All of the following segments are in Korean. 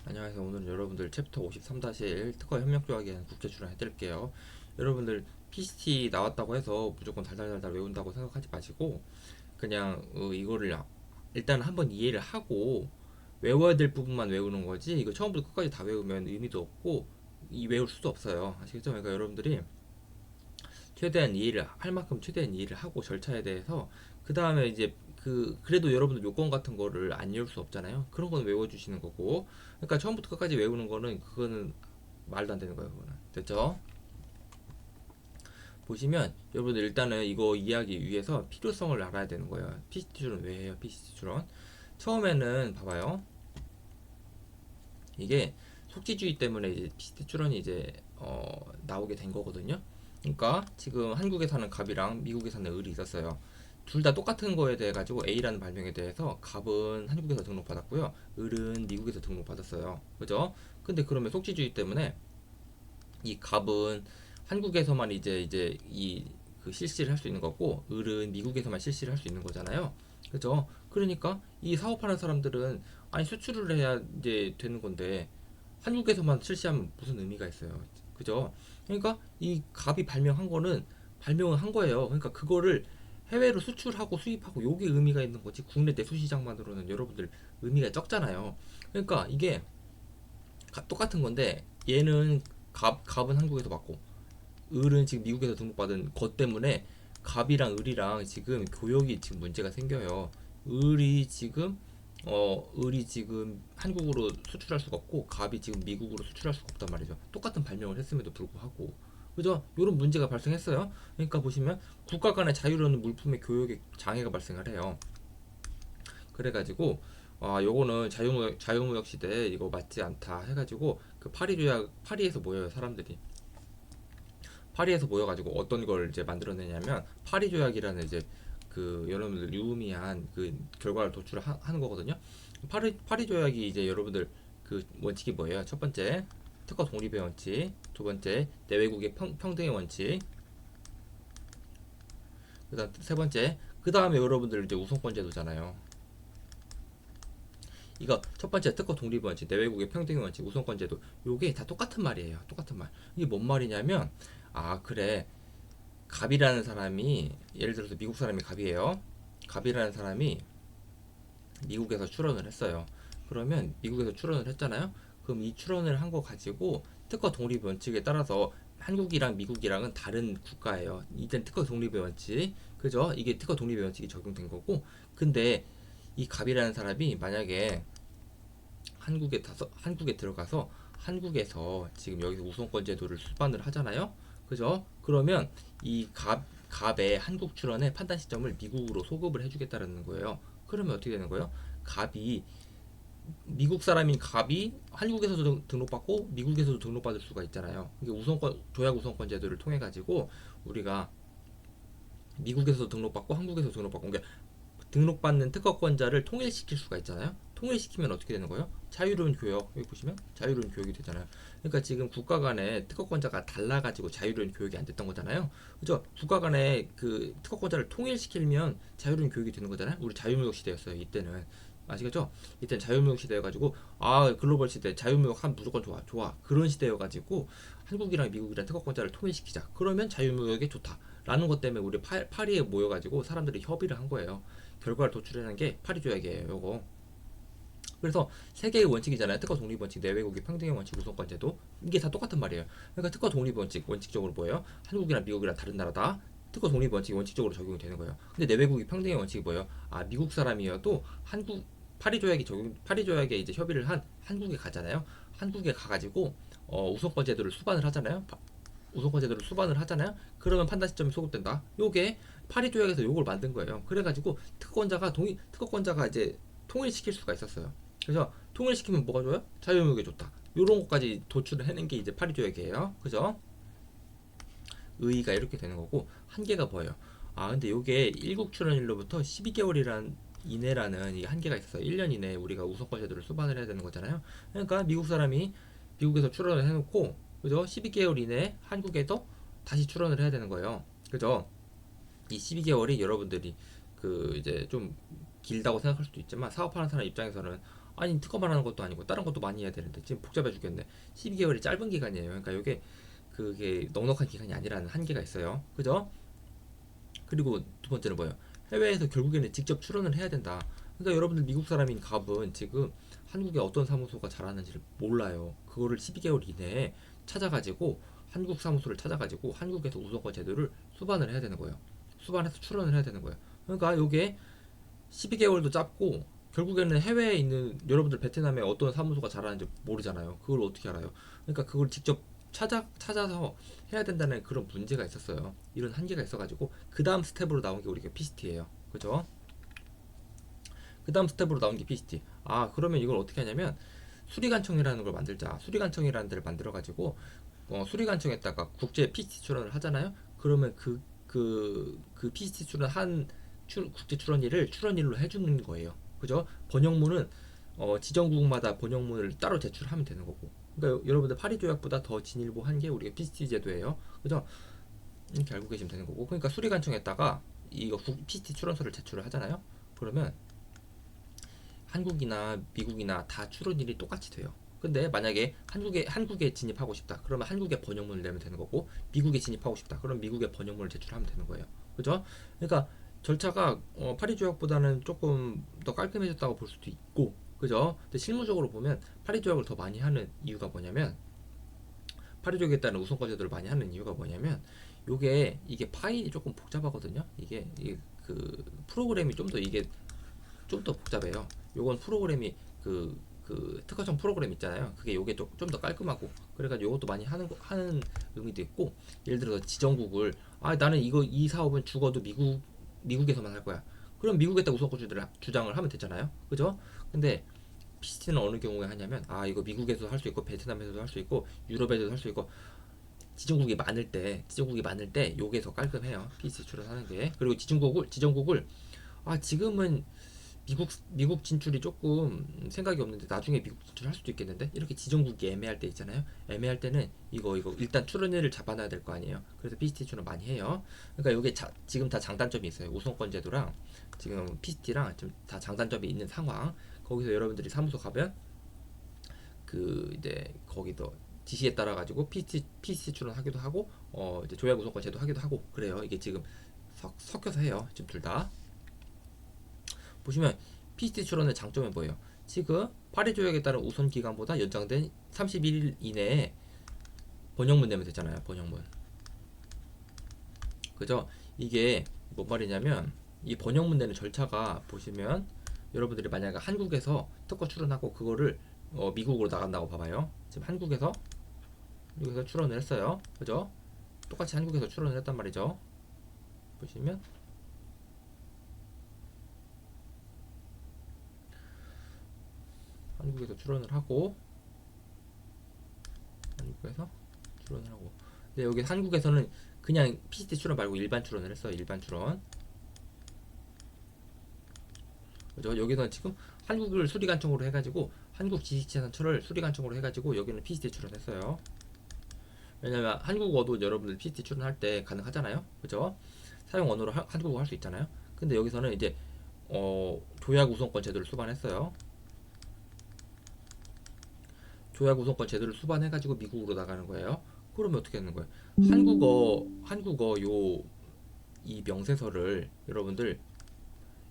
안녕하세요. 오늘은 여러분들 챕터 53-1 특허 협력 조약에 대한 국제 출연 해드릴게요. 여러분들 PCT 나왔다고 해서 무조건 달달달달 외운다고 생각하지 마시고 그냥 이거를 일단 한번 이해를 하고 외워야 될 부분만 외우는 거지, 이거 처음부터 끝까지 다 외우면 의미도 없고 외울 수도 없어요. 아시겠죠? 그러니까 여러분들이 최대한 이해를 할 만큼 최대한 이해를 하고 절차에 대해서, 그 다음에 이제 그래도 여러분들 요건 같은 거를 안 외울 수 없잖아요. 그런 건 외워주시는 거고, 그러니까 처음부터 끝까지 외우는 거는 그거는 말도 안 되는 거예요. 그거는 됐죠? 보시면 여러분들 일단은 이거 이해하기 위해서 필요성을 알아야 되는 거예요. PCT 추론 왜 해요? PCT 추론 처음에는 봐봐요. 이게 속지주의 때문에 이제 PCT 추론이 이제 나오게 된 거거든요. 그러니까 지금 한국에 사는 갑이랑 미국에 사는 을이 있었어요. 둘 다 똑같은 거에 대해 가지고 A라는 발명에 대해서 갑은 한국에서 등록받았고요, 을은 미국에서 등록받았어요. 그죠? 근데 그러면 속지주의 때문에 이 갑은 한국에서만 이제 이 그 실시를 할 수 있는 거고, 을은 미국에서만 실시를 할 수 있는 거잖아요. 그죠? 그러니까 이 사업하는 사람들은 아니 수출을 해야 이제 되는 건데 한국에서만 실시하면 무슨 의미가 있어요. 그죠? 그러니까 이 갑이 발명한 거는 발명을 한 거예요. 그러니까 그거를 해외로 수출하고 수입하고 요게 의미가 있는 거지, 국내 내수 시장만으로는 여러분들 의미가 적잖아요. 그러니까 이게 똑같은 건데, 얘는 갑은 한국에서 받고 을은 지금 미국에서 등록받은 것 때문에 갑이랑 을이랑 지금 교역이 지금 문제가 생겨요. 을이 지금 을이 지금 한국으로 수출할 수가 없고 갑이 지금 미국으로 수출할 수가 없단 말이죠. 똑같은 발명을 했음에도 불구하고. 그죠? 이런 문제가 발생했어요. 그러니까 보시면 국가 간의 자유로운 물품의 교역에 장애가 발생을 해요. 그래가지고 요거는 자유무역 시대에 이거 맞지 않다 해가지고 그 파리 조약, 파리에서 모여요 사람들이. 파리에서 모여가지고 어떤 걸 이제 만들어내냐면 파리 조약이라는 이제 그 여러분들 유의미한 그 결과를 도출하는 거거든요. 파리 조약이 이제 여러분들 그 원칙이 뭐예요? 첫 번째 특허 독립의 원칙, 두 번째 내외국의 평등의 원칙, 그다음 세 번째, 그 다음에 여러분들 이제 우선권 제도잖아요. 이거 첫 번째 특허 독립의 원칙, 내외국의 평등의 원칙, 우선권 제도, 요게 다 똑같은 말이에요. 똑같은 말. 이게 뭔 말이냐면, 그래, 갑이라는 사람이, 예를 들어서 미국 사람이 갑이에요. 갑이라는 사람이 미국에서 출원을 했어요. 그러면 미국에서 출원을 했잖아요. 그럼 이 출원을 한 거 가지고 특허 독립 원칙에 따라서 한국이랑 미국이랑은 다른 국가예요. 이젠 특허 독립의 원칙, 그죠? 이게 특허 독립의 원칙이 적용된 거고. 근데 이 갑이라는 사람이 만약에 한국에 들어가서 한국에서 지금 여기서 우선권 제도를 수반을 하잖아요. 그죠? 그러면 이 갑의 한국 출원의 판단 시점을 미국으로 소급을 해주겠다는 거예요. 그러면 어떻게 되는 거예요? 갑이 미국 사람인 갑이 한국에서도 등록받고 미국에서도 등록받을 수가 있잖아요. 이게 우선권 조약 우선권 제도를 통해 가지고 우리가 미국에서도 등록받고 한국에서도 등록받고, 그러니까 등록받는 특허권자를 통일시킬 수가 있잖아요. 통일시키면 어떻게 되는 거예요? 자유로운 교역, 여기 보시면 자유로운 교역이 되잖아요. 그러니까 지금 국가 간의 특허권자가 달라가지고 자유로운 교역이 안 됐던 거잖아요. 그죠? 국가 간의 그 특허권자를 통일시키면 자유로운 교역이 되는 거잖아요. 우리 자유무역 시대였어요 이때는. 아시겠죠? 이때는 자유무역 시대여가지고 글로벌 시대 자유무역 한 무조건 좋아 좋아 그런 시대여가지고 한국이랑 미국이랑 특허권자를 통일시키자, 그러면 자유무역에 좋다 라는 것 때문에 우리 파리에 모여가지고 사람들이 협의를 한 거예요. 결과를 도출하는 게 파리 조약이에요. 요거. 그래서 세 개의 원칙이잖아요. 특허 독립 원칙, 내외국의 평등의 원칙, 우선권 제도. 이게 다 똑같은 말이에요. 그러니까 특허 독립 원칙, 원칙적으로 뭐예요? 한국이랑 미국이랑 다른 나라다. 특허 독립 원칙이 원칙적으로 적용이 되는 거예요. 근데 내외국의 평등의 원칙이 뭐예요? 미국 사람이어도 파리 조약에 이제 협의를 한 한국에 가잖아요. 한국에 가가지고 우선권 제도를 수반을 하잖아요. 우선권 제도를 수반을 하잖아요. 그러면 판단 시점이 소급된다. 요게 파리 조약에서 요걸 만든 거예요. 그래가지고 특허권자가 이제 통일시킬 수가 있었어요. 그래서 통일시키면 뭐가 좋아요? 자유무역이 좋다. 요런 것까지 도출을 해낸 게 이제 파리 조약이에요. 그죠? 의의가 이렇게 되는 거고, 한계가 뭐예요? 근데 요게 일국 출원일로부터 12개월이란 이내라는 이 한계가 있어서 1년 이내에 우리가 우선권 제도를 수반을 해야 되는 거잖아요. 그러니까 미국 사람이 미국에서 출원을 해놓고, 그죠? 12개월 이내에 한국에서 다시 출원을 해야 되는 거예요. 그죠? 이 12개월이 여러분들이 그 이제 좀 길다고 생각할 수도 있지만, 사업하는 사람 입장에서는 아니 특검만 하는 것도 아니고 다른 것도 많이 해야 되는데 지금 복잡해 죽겠네. 12개월이 짧은 기간이에요. 그러니까 이게 그게 넉넉한 기간이 아니라는 한계가 있어요. 그죠? 그리고 두 번째는 뭐예요? 해외에서 결국에는 직접 출연을 해야 된다. 그러니까 여러분들 미국 사람인 갑은 지금 한국에 어떤 사무소가 잘하는지를 몰라요. 그거를 12개월 이내에 찾아가지고 한국 사무소를 찾아가지고 한국에서 우선권 제도를 수반을 해야 되는 거예요. 수반해서 출연을 해야 되는 거예요. 그러니까 이게 12개월도 짧고 결국에는 해외에 있는 여러분들 베트남에 어떤 사무소가 잘하는지 모르잖아요. 그걸 어떻게 알아요? 그러니까 그걸 직접 찾아서 해야 된다는 그런 문제가 있었어요. 이런 한계가 있어가지고 그 다음 스텝으로 나온 게 우리가 PCT예요. 그죠? 그 다음 스텝으로 나온 게 PCT. 아 그러면 이걸 어떻게 하냐면 수리관청이라는 걸 만들자. 수리관청이라는 데를 만들어가지고 수리관청에다가 국제 PCT 출원을 하잖아요. 그러면 그 PCT 출원한 국제 출원일을 출원일로 해주는 거예요. 그죠? 번역문은 지정국마다 번역문을 따로 제출하면 되는 거고. 그러니까 여러분들 파리 조약보다 더 진일보한 게 우리가 PCT 제도예요. 그죠? 이렇게 알고 계시면 되는 거고. 그러니까 수리관청에다가 이거 PCT 출원서를 제출을 하잖아요. 그러면 한국이나 미국이나 다 출원일이 똑같이 돼요. 근데 만약에 한국에 진입하고 싶다. 그러면 한국에 번역문을 내면 되는 거고 미국에 진입하고 싶다. 그럼 미국에 번역문을 제출하면 되는 거예요. 그죠? 그러니까 절차가 파리 조약보다는 조금 더 깔끔해졌다고 볼 수도 있고, 그죠? 근데 실무적으로 보면 파리 조약을 더 많이 하는 이유가 뭐냐면 파리 조약에 따른 우선권 제도를 많이 하는 이유가 뭐냐면 이게 파일이 조금 복잡하거든요. 이게 그 프로그램이 좀 더 복잡해요. 요건 프로그램이 그 특허청 프로그램 있잖아요. 그게 요게 좀 더 깔끔하고 그래가지고 요것도 많이 하는 의미도 있고, 예를 들어서 지정국을 나는 이 사업은 죽어도 미국에서만 할 거야. 그럼 미국에다 우선권 주장을 하면 되잖아요. 그죠? 근데 PCT는 어느 경우에 하냐면 이거 미국에서도 할 수 있고 베트남에서도 할 수 있고 유럽에서도 할 수 있고 지정국이 많을 때 요게 더 깔끔해요. PCT 출원하는 게. 그리고 지정국을 지금은 미국 진출이 조금 생각이 없는데 나중에 미국 진출할 수도 있겠는데, 이렇게 지정국이 애매할 때 있잖아요. 애매할 때는 이거 일단 출원율을 잡아놔야 될 거 아니에요. 그래서 PCT 출원 많이 해요. 그러니까 이게 지금 다 장단점이 있어요. 우선권 제도랑 지금 PCT랑 지금 다 장단점이 있는 상황. 거기서 여러분들이 사무소 가면 이제 거기도 지시에 따라 가지고 PCT 출원하기도 하고 이제 조약 우선권 제도 하기도 하고 그래요. 이게 지금 섞여서 해요. 지금 둘 다. 보시면 PCT 출원의 장점은 뭐예요? 지금 파리 조약에 따른 우선 기간보다 연장된 31일 이내에 번역문 내면 되잖아요. 번역문. 그죠? 이게 뭔 말이냐면 이 번역문 내는 절차가 보시면 여러분들이 만약에 한국에서 특허 출원하고 그거를 미국으로 나간다고 봐봐요. 지금 한국에서 출원을 했어요. 그죠? 똑같이 한국에서 출원을 했단 말이죠. 보시면 한국에서 출원을 하고 근데 여기 한국에서는 그냥 PCT 출원 말고 일반 출원을 했어요. 일반 출원. 그죠? 여기서는 지금 한국을 수리관청으로 해가지고 한국 지식재산처를 수리관청으로 해가지고 여기는 PCT 출원했어요. 왜냐면 한국어도 여러분들 PCT 출원할 때 가능하잖아요. 그죠? 사용 언어로 한국어 할 수 있잖아요. 근데 여기서는 이제 조약 우선권 제도를 수반했어요. 조약 우선권 제도를 수반해가지고 미국으로 나가는 거예요. 그러면 어떻게 하는 거예요? 한국어 이 명세서를 여러분들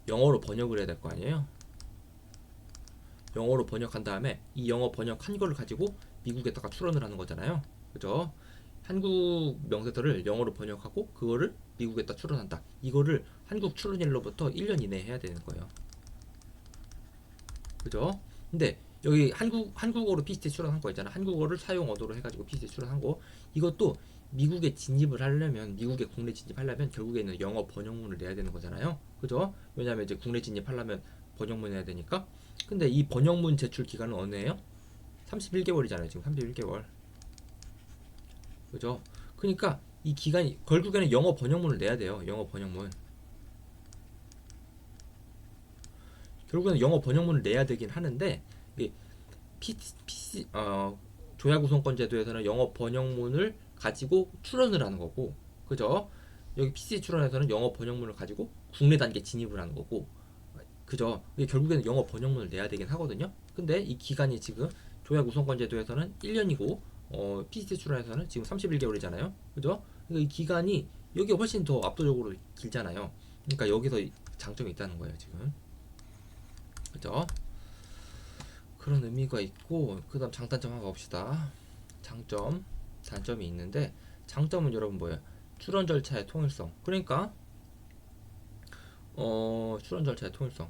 영어로 번역을 해야 될 거 아니에요? 영어로 번역한 다음에 이 영어 번역한 거를 가지고 미국에다가 출원을 하는 거잖아요. 그죠? 한국 명세서를 영어로 번역하고 그거를 미국에다 출원한다. 이거를 한국 출원일로부터 1년 이내에 해야 되는 거예요. 그죠? 근데 여기 한국어로 PCT 출원한 거 있잖아. 한국어를 사용 언어로 해가지고 PCT 출원한 거. 이것도 미국에 진입을 하려면, 미국에 국내 진입하려면 결국에는 영어 번역문을 내야 되는 거잖아요. 그죠? 왜냐면 이제 국내 진입하려면 번역문 내야 되니까. 근데 이 번역문 제출 기간은 어느 해요? 31개월이잖아요. 지금 31개월. 그죠? 그러니까 이 기간이 결국에는 영어 번역문을 내야 돼요. 영어 번역문. 결국에는 영어 번역문을 내야 되긴 하는데 이게 조약 우선권 제도에서는 영어 번역문을 가지고 출원을 하는 거고, 그죠? 여기 PC 출원에서는 영어 번역문을 가지고 국내 단계 진입을 하는 거고, 그죠? 이게 결국에는 영어 번역문을 내야 되긴 하거든요. 근데 이 기간이 지금 조약 우선권 제도에서는 1년이고 PCT 출원에서는 지금 31개월이잖아요. 그죠? 그러니까 이 기간이 여기 훨씬 더 압도적으로 길잖아요. 그러니까 여기서 장점이 있다는 거예요, 지금. 그죠? 그런 의미가 있고, 그다음 장단점 한번 봅시다. 장점, 단점이 있는데, 장점은 여러분 뭐예요? 출원 절차의 통일성. 그러니까 출원 절차의 통일성.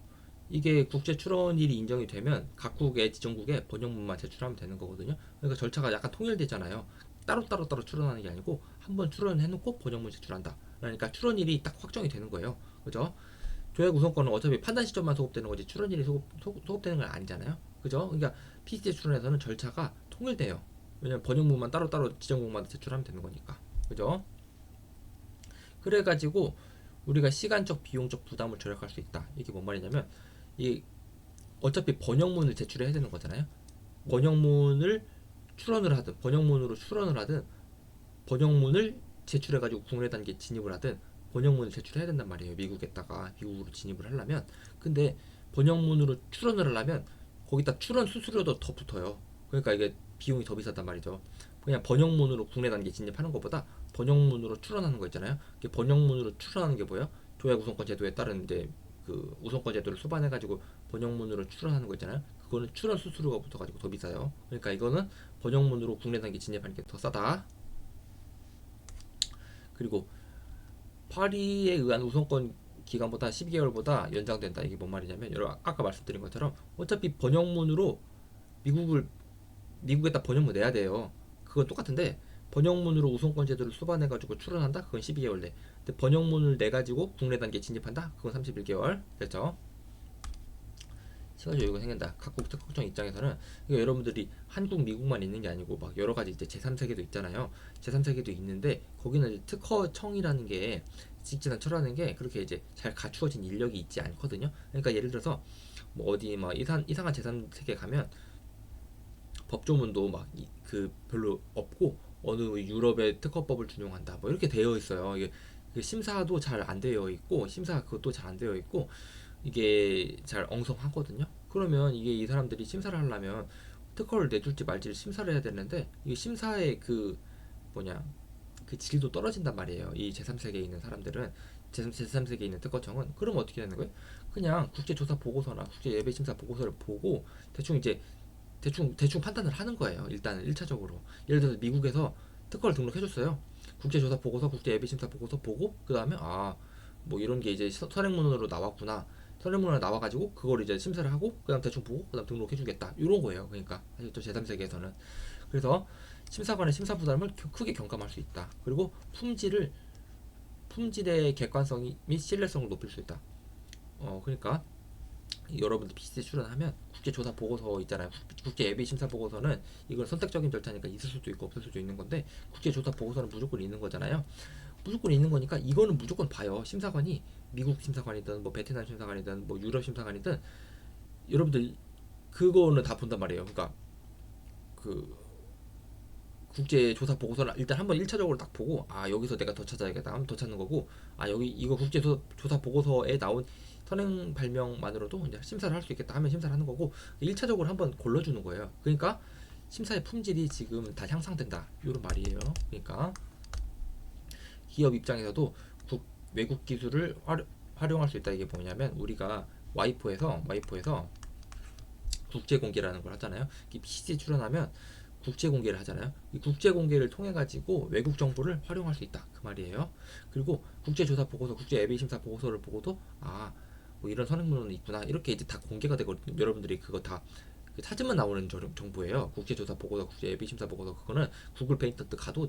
이게 국제 출원일이 인정이 되면 각국의 지정국에 번역문만 제출하면 되는 거거든요. 그러니까 절차가 약간 통일되잖아요. 따로 출원하는 게 아니고 한번 출원해놓고 번역문 제출한다. 그러니까 출원일이 딱 확정이 되는 거예요. 그죠? 조약 우선권은 어차피 판단 시점만 소급되는 거지 출원일이 소급되는 건 아니잖아요. 그죠? 그러니까 PCT 출원에서는 절차가 통일돼요. 왜냐면 번역문만 따로따로 지정국마다 제출하면 되는 거니까. 그죠? 그래가지고 우리가 시간적 비용적 부담을 절약할 수 있다. 이게 뭔 말이냐면 이 어차피 번역문을 제출해야 되는 거잖아요. 번역문을 출원을 하든 번역문으로 출원을 하든 번역문을 제출해가지고 국내 단계에 진입을 하든 번역문을 제출해야 된단 말이에요. 미국에다가 미국으로 진입을 하려면. 근데 번역문으로 출원을 하려면 거기다 출원 수수료도 더 붙어요. 그러니까 이게 비용이 더 비싸단 말이죠. 그냥 번역문으로 국내 단계 진입하는 것보다 번역문으로 출원하는 거 있잖아요. 번역문으로 출원하는 게 뭐예요? 조약 우선권 제도에 따른 이제 그 우선권 제도를 수반해가지고 번역문으로 출원하는 거 있잖아요. 그거는 출원 수수료가 붙어가지고 더 비싸요. 그러니까 이거는 번역문으로 국내 단계 진입하는 게 더 싸다. 그리고 파리에 의한 우선권 기간보다 12개월보다 연장된다. 이게 뭔 말이냐면 여러분 아까 말씀드린 것처럼 어차피 번역문으로 미국에다 번역문 내야 돼요. 그건 똑같은데 번역문으로 우선권 제도를 수반해가지고 출원한다? 그건 12개월 내. 근데 번역문을 내가지고 국내 단계 진입한다? 그건 31개월. 됐죠? 시간적 여유가 생긴다. 각국 특허청 입장에서는 이거 여러분들이 한국, 미국만 있는 게 아니고 막 여러 가지 이제 제3세계도 있잖아요. 제3세계도 있는데 거기는 이제 특허청이라는 게 직진한처라는 게 그렇게 이제 잘 갖추어진 인력이 있지 않거든요. 그러니까 예를 들어서 뭐 어디 막 이상한 제3세계 가면 법조문도 막 그 별로 없고 어느 유럽의 특허법을 준용한다 뭐 이렇게 되어 있어요. 이게 심사도 잘 안 되어 있고 심사 그것도 잘 안 되어 있고 이게 잘 엉성하거든요. 그러면 이게 이 사람들이 심사를 하려면 특허를 내줄지 말지를 심사를 해야 되는데 이게 심사의 그 뭐냐 그 질도 떨어진단 말이에요. 이 제3세계에 있는 사람들은 제3세계에 있는 특허청은 그럼 어떻게 되는 거예요? 그냥 국제조사 보고서나 국제예배심사 보고서를 보고 대충 이제 대충 판단을 하는 거예요. 일단은 1차적으로. 예를 들어서 미국에서 특허를 등록해줬어요. 국제조사 보고서, 국제예비심사 보고서 보고 그 다음에 뭐 이런 게 이제 선행문으로 나왔구나. 선행문으로 나와가지고 그걸 이제 심사를 하고 그다음 대충 보고 그다음 등록해주겠다. 이런 거예요. 그러니까 사실 또 제3세계에서는 그래서 심사관의 심사 부담을 크게 경감할 수 있다. 그리고 품질의 객관성 및 신뢰성을 높일 수 있다. 그러니까 여러분들 PCT 출연하면 국제조사 보고서 있잖아요. 국제 예비 심사 보고서는 이건 선택적인 절차니까 있을 수도 있고 없을 수도 있는 건데 국제조사 보고서는 무조건 있는 거잖아요. 무조건 있는 거니까 이거는 무조건 봐요. 심사관이 미국 심사관이든 뭐 베트남 심사관이든 뭐 유럽 심사관이든 여러분들 그거는 다 본단 말이에요. 그러니까 그 국제조사 보고서는 일단 한번 1차적으로 딱 보고 여기서 내가 더 찾아야겠다 하면 더 찾는 거고 여기 이거 국제조사 보고서에 나온 선행 발명만으로도 이제 심사를 할 수 있겠다 하면 심사를 하는 거고 1차적으로 한번 골라주는 거예요. 그러니까 심사의 품질이 지금 다 향상된다 이런 말이에요. 그러니까 기업 입장에서도 외국 기술을 활용할 수 있다. 이게 뭐냐면 우리가 와이포에서 국제 공개라는 걸 하잖아요. 이 PC 출연하면 국제 공개를 하잖아요. 이 국제 공개를 통해 가지고 외국 정보를 활용할 수 있다 그 말이에요. 그리고 국제 조사 보고서, 국제 예비 심사 보고서를 보고도 뭐 이런 선행문은 있구나 이렇게 이제 다 공개가 되거든요. 여러분들이 그거 다 찾으면 나오는 정보예요. 국제조사 보고서, 국제 예비 심사 보고서 그거는 구글 페인트 가도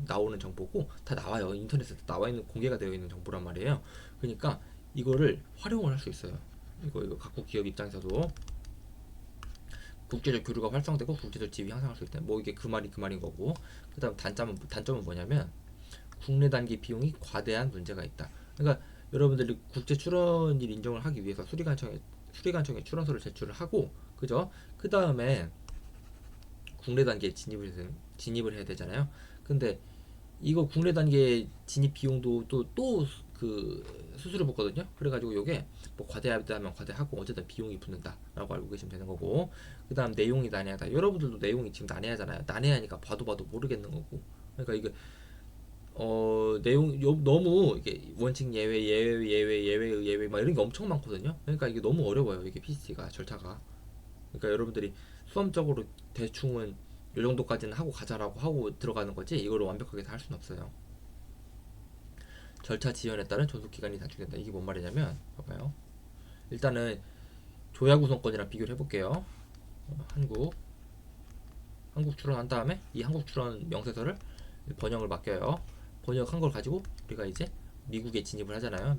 나오는 정보고 다 나와요. 인터넷에 나와 있는 공개가 되어 있는 정보란 말이에요. 그러니까 이거를 활용을 할 수 있어요. 이거 각국 기업 입장에서도 국제적 교류가 활성되고 국제적 지위 향상할 수 있다. 뭐 이게 그 말인 거고. 그다음 단점은 뭐냐면 국내 단계 비용이 과대한 문제가 있다. 그러니까 여러분들이 국제 출원일 인정을 하기 위해서 수리관청에 출원서를 제출을 하고 그죠? 그 다음에 국내 단계에 진입을 해야 되잖아요. 근데 이거 국내 단계 진입 비용도 또 그 수수료 붙거든요. 그래가지고 요게 뭐 과대하면 과대하고 어쨌든 비용이 붙는다라고 알고 계시면 되는 거고, 그 다음 내용이 난해하다. 여러분들도 내용이 지금 난해하잖아요. 난해하니까 봐도 모르겠는 거고. 그러니까 이게 내용 너무 이게 원칙 예외 막 이런 게 엄청 많거든요. 그러니까 이게 너무 어려워요. 이게 PCT가 절차가. 그러니까 여러분들이 수험적으로 대충은 요 정도까지는 하고 가자라고 하고 들어가는 거지 이거를 완벽하게 다 할 수는 없어요. 절차 지연에 따른 존속 기간이 단축된다. 이게 뭔 말이냐면 봐봐요. 일단은 조약 구성권이랑 비교를 해볼게요. 한국 출원한 다음에 이 한국 출원 명세서를 번역을 맡겨요. 번역한 걸 가지고 우리가 이제 미국에 진입을 하잖아요.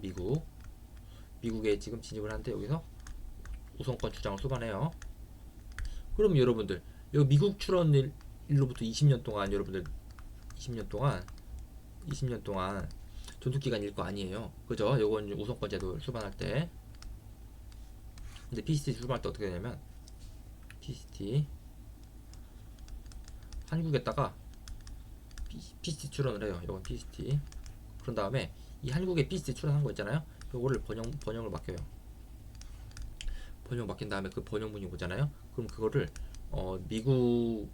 미국에 지금 진입을 하는데 여기서 우선권 주장을 수반해요. 그럼 여러분들 여기 미국 출원일로부터 20년 동안 여러분들 20년 동안 존속기간일 거 아니에요. 그죠? 요건 우선권 제도 수반할 때. 근데 PCT 출발할 때 어떻게 되냐면 PCT 한국에다가 PCT 출원을 해요. 이건 PCT. 그런 다음에 이 한국에 PCT 출원한 거 있잖아요. 요거를 번역을 맡겨요. 번역 맡긴 다음에 그 번역문이 오잖아요. 그럼 그거를 미국에도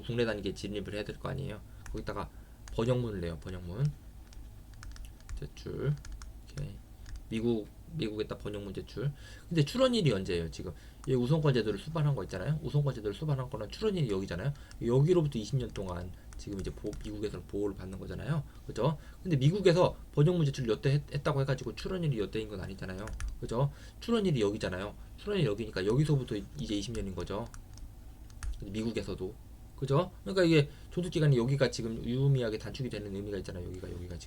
국내 단계에 진입을 해야 될 거 아니에요. 거기다가 번역문을 내요. 번역문 제출. 오케이. 미국에다 번역문 제출. 근데 출원일이 언제예요? 지금 이 우선권 제도를 수반한 거 있잖아요. 우선권 제도를 수반한 거는 출원일이 여기잖아요. 여기로부터 20년 동안 지금 이제 미국에서는 보호를 받는 거잖아요. 그죠? 근데 미국에서 번역문 제출을 여태 했다고 해가지고 출원일이 여태인 건 아니잖아요. 그죠? 출원일이 여기잖아요. 출원일이 여기니까 여기서부터 이제 20년인 거죠. 미국에서도. 그죠? 그러니까 이게 존속기간이 여기가 지금 유의미하게 단축이 되는 의미가 있잖아요. 여기가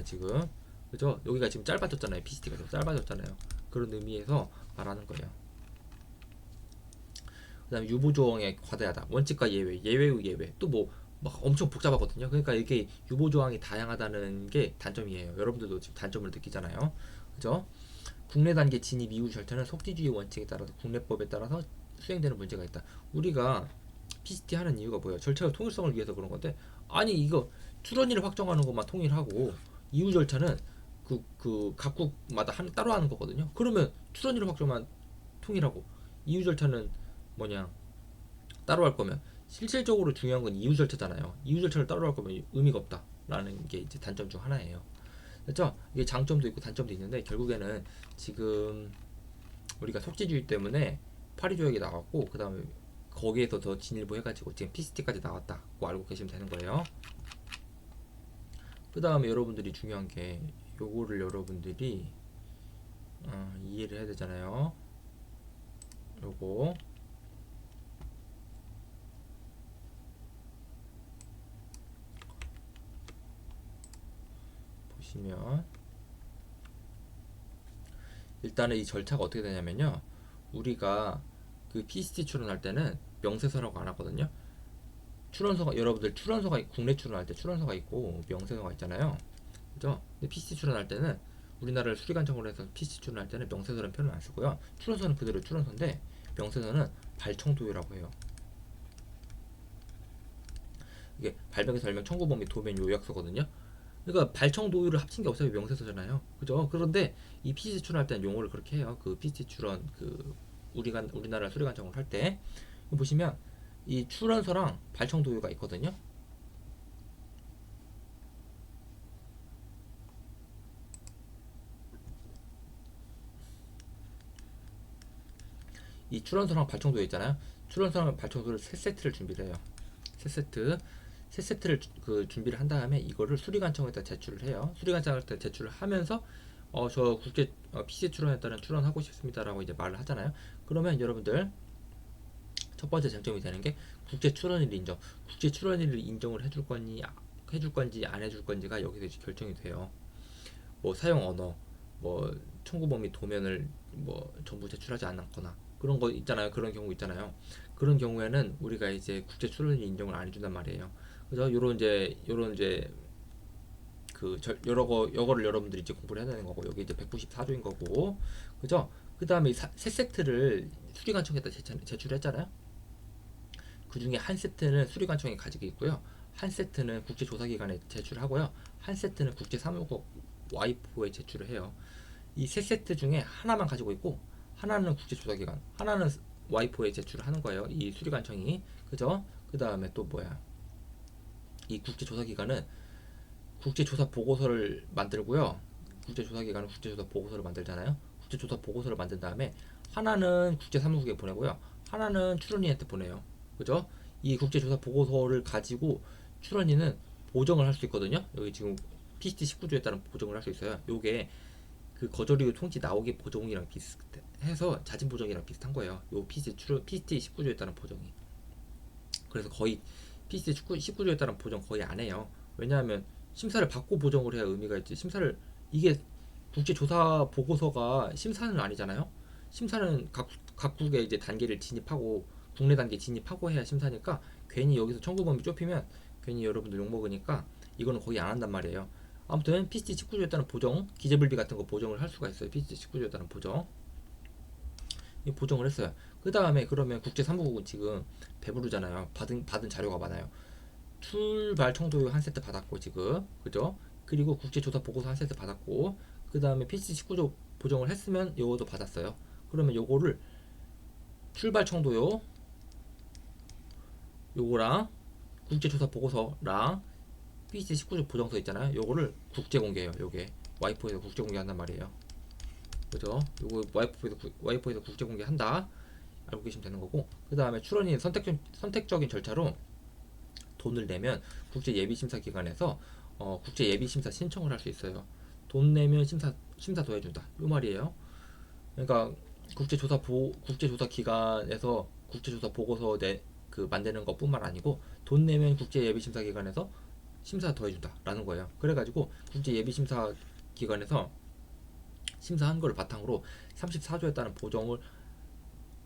지금 그죠? 여기가 지금 짧아졌잖아요. PCT가 좀 짧아졌잖아요. 그런 의미에서 말하는 거예요. 그 다음에 유보조항에 과대하다. 원칙과 예외의 예외. 또 뭐 막 엄청 복잡하거든요. 그러니까 이게 유보조항이 다양하다는 게 단점이에요. 여러분들도 지금 단점을 느끼잖아요. 그죠? 국내 단계 진입 이후 절차는 속지주의 원칙에 따라서 국내법에 따라서 수행되는 문제가 있다. 우리가 PCT 하는 이유가 뭐예요? 절차의 통일성을 위해서 그런 건데, 아니 이거 출원일을 확정하는 것만 통일하고 이후 절차는 그 각국마다 따로 하는 거거든요. 그러면 출원일 확정만 통일하고 이후 절차는 뭐냐 따로 할 거면 실질적으로 중요한 건 이후 절차잖아요. 이후 절차를 따로 할 거면 의미가 없다라는 게 이제 단점 중 하나예요. 그렇죠? 이게 장점도 있고 단점도 있는데 결국에는 지금 우리가 속지주의 때문에 파리 조약이 나왔고 그 다음에 거기에서 더 진일보 해가지고 지금 PCT까지 나왔다고 알고 계시면 되는 거예요. 그 다음에 여러분들이 중요한 게 요거를 여러분들이 이해를 해야 되잖아요. 요거 보시면 일단은 이 절차가 어떻게 되냐면요. 우리가 그 PCT 출원할 때는 명세서라고 안 하거든요. 출원서가 여러분들 출원서가 국내 출원할 때 출원서가 있고 명세서가 있잖아요. 그죠? 근데 PC 출원할 때는 우리나라를 수리관청으로 해서 PC 출원할 때는 명세서라는 표현을 안 쓰고요. 출원서는 그대로 출원서인데 명세서는 발청도요라고 해요. 이게 발명의 설명, 청구범위, 도면, 요약서거든요. 그러니까 발청도요를 합친 게 어차피 명세서잖아요. 그죠? 그런데 이 PC 출원할 때는 용어를 그렇게 해요. 그 PC 출원 우리나라 수리관청을 할 때 보시면 이 출원서랑 발청도요가 있거든요. 이 출원서랑 발청도요 있잖아요. 출원서랑 발청도를 세 세트를 준비를 해요. 세 세트를 준비를 한 다음에 이거를 수리관청에다 제출을 해요. 수리관청에다 제출을 하면서 저 국제 PC 출원에 따른 출원하고 싶습니다라고 이제 말을 하잖아요. 그러면 여러분들 첫 번째 쟁점이 되는 게 국제 출원일 인정. 국제 출원일을 인정을 해줄 건지 안 해줄 건지가 여기서 이제 결정이 돼요. 뭐 사용 언어, 뭐 청구 범위 도면을 뭐 전부 제출하지 않았거나 그런 거 있잖아요. 그런 경우 있잖아요. 그런 경우에는 우리가 이제 국제 출원일 인정을 안 해준단 말이에요. 그래서 요런 이제 요거를 여러분들이 이제 공부를 해야 되는 거고 여기 이제 194조인 거고 그죠? 그 다음에 세 세트를 수리관청에다 제출했잖아요. 그 중에 한 세트는 수리관청이 가지고 있고요. 한 세트는 국제조사기관에 제출하고요. 한 세트는 국제사무국 와이프에 제출을 해요. 이 세 세트 중에 하나만 가지고 있고 하나는 국제조사기관, 하나는 와이프에 제출을 하는 거예요. 이 수리관청이. 그죠? 그 다음에 또 뭐야? 이 국제조사기관은 국제조사 보고서를 만들고요. 국제조사기관은 국제조사 보고서를 만들잖아요. 국제조사 보고서를 만든 다음에 하나는 국제사무국에 보내고요. 하나는 출원인한테 보내요. 그죠? 이 국제조사 보고서를 가지고 출원인은 보정을 할 수 있거든요. 여기 지금 PCT 19조에 따른 보정을 할 수 있어요. 요게 그 거절이유 통지 나오기 보정이랑 비슷해서 자진 보정이랑 비슷한 거예요. 요 PCT 19조에 따른 보정이. 그래서 거의 PCT 19조에 따른 보정 거의 안 해요. 왜냐하면 심사를 받고 보정을 해야 의미가 있지. 심사를 이게 국제조사 보고서가 심사는 아니잖아요. 심사는 각국의 이제 단계를 진입하고 국내 단계 진입하고 해야 심사니까 괜히 여기서 청구 범위 좁히면 괜히 여러분들 욕 먹으니까 이거는 거의 안 한단 말이에요. 아무튼 PCT 19조에 따른 보정, 기재불비 같은 거 보정을 할 수가 있어요. PCT 19조에 따른 보정. 이 보정을 했어요. 그 다음에 그러면 국제사무국은 지금 배부르잖아요. 받은 자료가 많아요. 출발 청도요 한 세트 받았고 지금 그죠? 그리고 국제조사 보고서 한 세트 받았고 그 다음에 PC 19조 보정을 했으면 요것도 받았어요. 그러면 요거를 출발 청도요 요거랑 국제조사 보고서랑 PC 19조 보정서 있잖아요. 요거를 국제 공개해요. 요게 와이프에서 국제 공개한단 말이에요. 그죠? 요거 와이프에서 국제 공개한다. 알고 계시면 되는 거고 그 다음에 출원인 선택적인 절차로 돈을 내면 국제 예비심사 기관에서 국제 예비심사 신청을 할 수 있어요. 돈 내면 심사 더 해준다. 요 말이에요. 그러니까 국제조사 기관에서 국제조사 보고서 만드는 것뿐만 아니고 돈 내면 국제 예비심사 기관에서 심사 더 해준다라는 거예요. 그래가지고 국제 예비심사 기관에서 심사한 걸 바탕으로 34조에 따른 보정을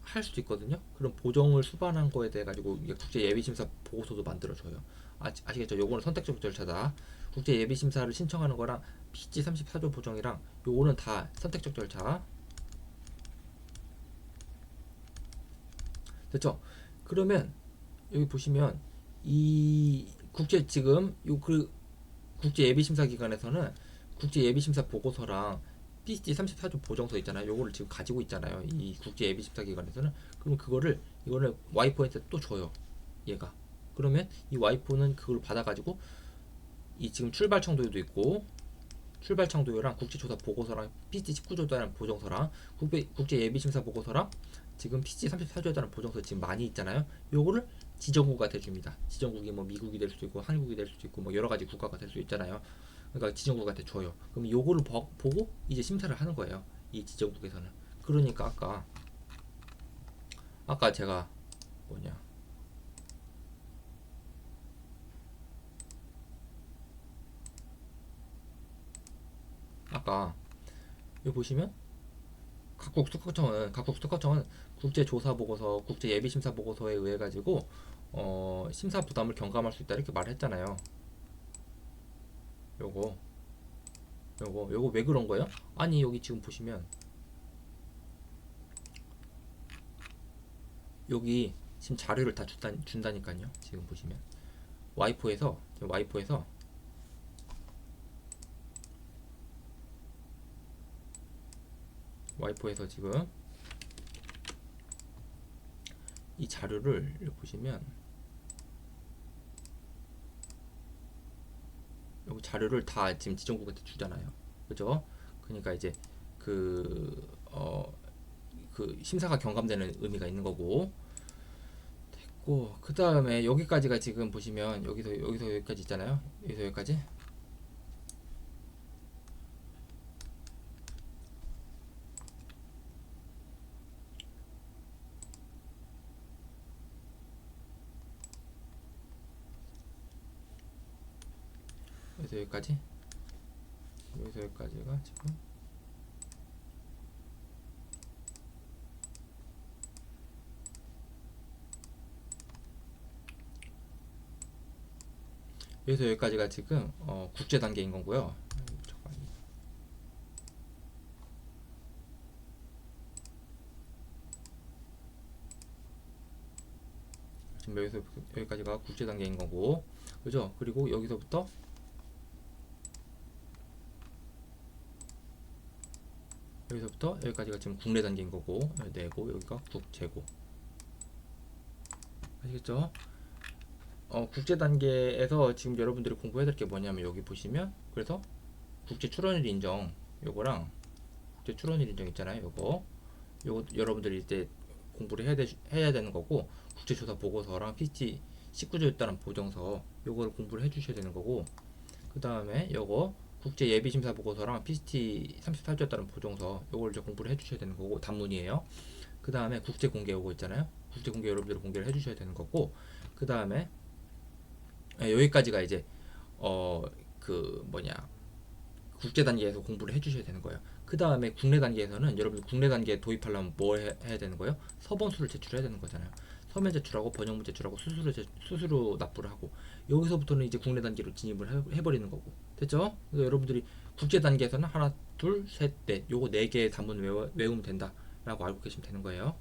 할 수도 있거든요. 그럼 보정을 수반한 거에 대해 가지고 국제 예비 심사 보고서도 만들어줘요. 아시겠죠? 요거는 선택적 절차다. 국제 예비 심사를 신청하는 거랑 PG 34조 보정이랑 요거는 다 선택적 절차. 됐죠? 그러면 여기 보시면 이 국제 예비 심사 기관에서는 국제 예비 심사 보고서랑 PCT 34조 보정서 있잖아요. 요거를 지금 가지고 있잖아요. 이 국제 예비 심사 기관에서는. 그럼 이거를 와이프한테 또 줘요. 얘가. 그러면 이 와이프는 그걸 받아가지고 이 지금 출발 청도율도 있고 출발 청도율랑 국제조사 보고서랑 PCT 19조에 따른 보정서랑 국제 예비 심사 보고서랑 지금 PCT 34조에 따른 보정서 지금 많이 있잖아요. 요거를 지정국가 해줍니다. 지정국이 뭐 미국이 될 수도 있고 한국이 될 수도 있고 뭐 여러 가지 국가가 될 수 있잖아요. 그러니까 지정국한테 줘요. 그럼 요거를 보고 이제 심사를 하는 거예요. 이 지정국에서는. 그러니까 아까 제가 뭐냐 아까 여기 보시면 각국 특허청은 국제조사 보고서, 국제 예비 심사 보고서에 의해 가지고 심사 부담을 경감할 수 있다 이렇게 말했잖아요. 요거 요거 왜 그런 거예요? 아니 여기 지금 보시면 여기 지금 자료를 다 준다니까요. 지금 보시면 와이프에서 지금 이 자료를 보시면 여기 자료를 다 지금 지정국한테 주잖아요. 그죠? 그러니까 이제 그 심사가 경감되는 의미가 있는 거고 됐고 그 다음에 여기까지가 지금 보시면 여기서 여기까지 있잖아요. 여기서 여기까지 여기서 여기까지가 지금 여기서 여기까지가 지금 국제 단계인 거고요. 지금 여기까지가 국제 단계인 거고, 그죠? 그리고 여기서부터 여기까지가 지금 국내 단계인 거고, 내고 여기가 국제고. 아시겠죠? 국제 단계에서 지금 여러분들이 공부해야 될 게 뭐냐면 여기 보시면, 그래서 국제 출원일 인정 요거랑 국제 출원일 인정 있잖아요. 요거 여러분들이 이제 공부를 해야 되는 거고, 국제조사 보고서랑 PCT 19조에 따른 보정서 요거를 공부를 해주셔야 되는 거고, 그 다음에 요거 국제 예비심사 보고서랑 PCT 38조에 따른 보정서 요걸 이제 공부를 해주셔야 되는 거고, 단문이에요. 그 다음에 국제 공개 요거 있잖아요. 국제 공개 여러분들이 공개를 해주셔야 되는 거고, 그 다음에 여기까지가 이제 그 뭐냐 국제 단계에서 공부를 해주셔야 되는 거예요. 그 다음에 국내 단계에서는 여러분들 국내 단계에 도입하려면 뭐 해야 되는 거예요? 서본수를 제출해야 되는 거잖아요. 서면 제출하고 번역문 제출하고 수수료 납부를 하고, 여기서부터는 이제 국내 단계로 진입을 해버리는 거고. 됐죠? 그래서 여러분들이 국제 단계에서는 하나, 둘, 셋, 넷 요거 네 개의 단문 외우면 된다라고 알고 계시면 되는 거예요.